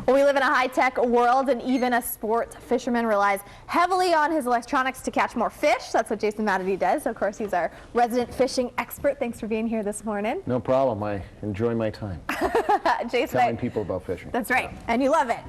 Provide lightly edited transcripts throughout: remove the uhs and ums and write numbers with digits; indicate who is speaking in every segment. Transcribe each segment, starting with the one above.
Speaker 1: Well, we live in a high-tech world, and even a sport fisherman relies heavily on his electronics to catch more fish. That's what Jason Matity does. Of course, he's our resident fishing expert. Thanks for being here this morning.
Speaker 2: No problem. I enjoy my time
Speaker 1: Jason,
Speaker 2: telling people about fishing.
Speaker 1: That's right, and you love it.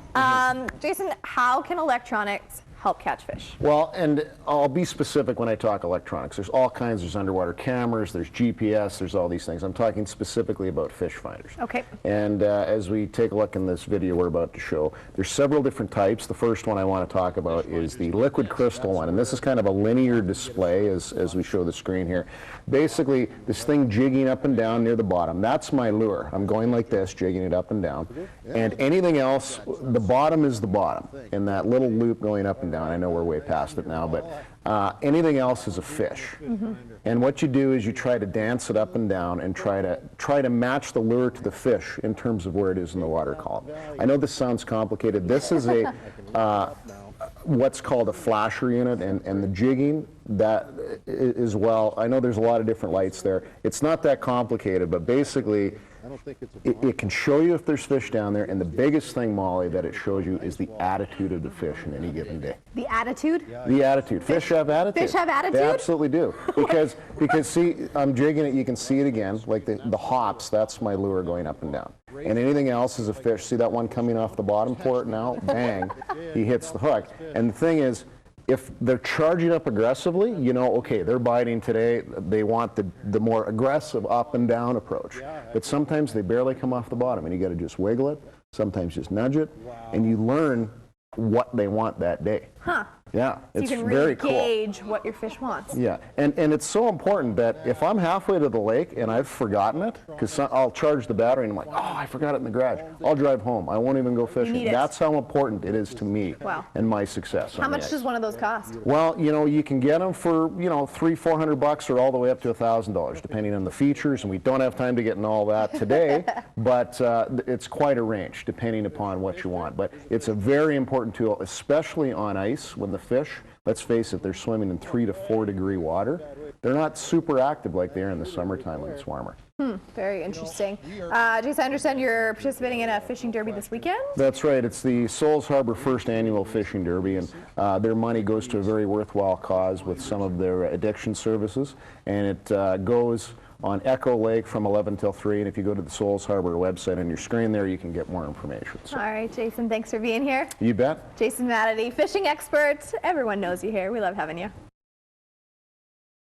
Speaker 1: Jason, how can electronics help catch fish?
Speaker 2: Well, and I'll be specific when I talk electronics. There's all kinds. There's underwater cameras, there's GPS, there's all these things. I'm talking specifically about fish finders.
Speaker 1: Okay.
Speaker 2: And as we take a look in this video we're about to show, there's several different types. The first one I want to talk about is the liquid crystal one, and this is kind of a linear display as we show the screen here. Basically, this thing jigging up and down near the bottom, that's my lure. I'm going like this, jigging it up and down. And anything else, the bottom is the bottom, and that little loop going up and down. I know we're way past it now, but anything else is a fish. And what you do is you try to dance it up and down and try to match the lure to the fish in terms of where it is in the water column. I know this sounds complicated. This is a what's called a flasher unit, and the jigging, that is, well, I know there's a lot of different lights there. It's not that complicated, but basically it can show you if there's fish down there, and the biggest thing, Molly, that it shows you is the attitude of the fish in any given day.
Speaker 1: The attitude?
Speaker 2: The attitude. Fish have attitude.
Speaker 1: Fish have attitude?
Speaker 2: They absolutely do. Because see, I'm jigging it, you can see it again, like the hops, that's my lure going up and down. And anything else is a fish. See that one coming off the bottom for it now? Bang, he hits the hook. And the thing is, if they're charging up aggressively, you know, okay, they're biting today, they want the more aggressive up and down approach. But sometimes they barely come off the bottom, and you got to just wiggle it, sometimes just nudge it, and you learn what they want that day.
Speaker 1: Huh.
Speaker 2: Yeah,
Speaker 1: so
Speaker 2: it's
Speaker 1: you can
Speaker 2: very
Speaker 1: really
Speaker 2: cool.
Speaker 1: Gauge what your fish wants.
Speaker 2: Yeah, and it's so important that if I'm halfway to the lake and I've forgotten it, because I'll charge the battery and I'm like, oh, I forgot it in the garage. I'll drive home. I won't even go fishing. That's how important it is to me and my success.
Speaker 1: How much does one of those cost?
Speaker 2: Well, you know, you can get them for, you know, $300-400 or all the way up to $1,000, depending on the features. And we don't have time to get in all that today, but it's quite a range depending upon what you want. But it's a very important tool, especially on ice when the fish, let's face it, they're swimming in 3 to 4 degree water. They're not super active like they are in the summertime when it's warmer.
Speaker 1: Very interesting. Jason, I understand you're participating in a fishing derby this weekend? That's
Speaker 2: right. It's the Souls Harbor First Annual Fishing Derby, and their money goes to a very worthwhile cause with some of their addiction services, and it goes on Echo Lake from 11 till 3, and if you go to the Souls Harbor website on your screen there, you can get more information. So.
Speaker 1: All right, Jason, thanks for being here.
Speaker 2: You bet.
Speaker 1: Jason Matity, fishing expert. Everyone knows you here. We love having you.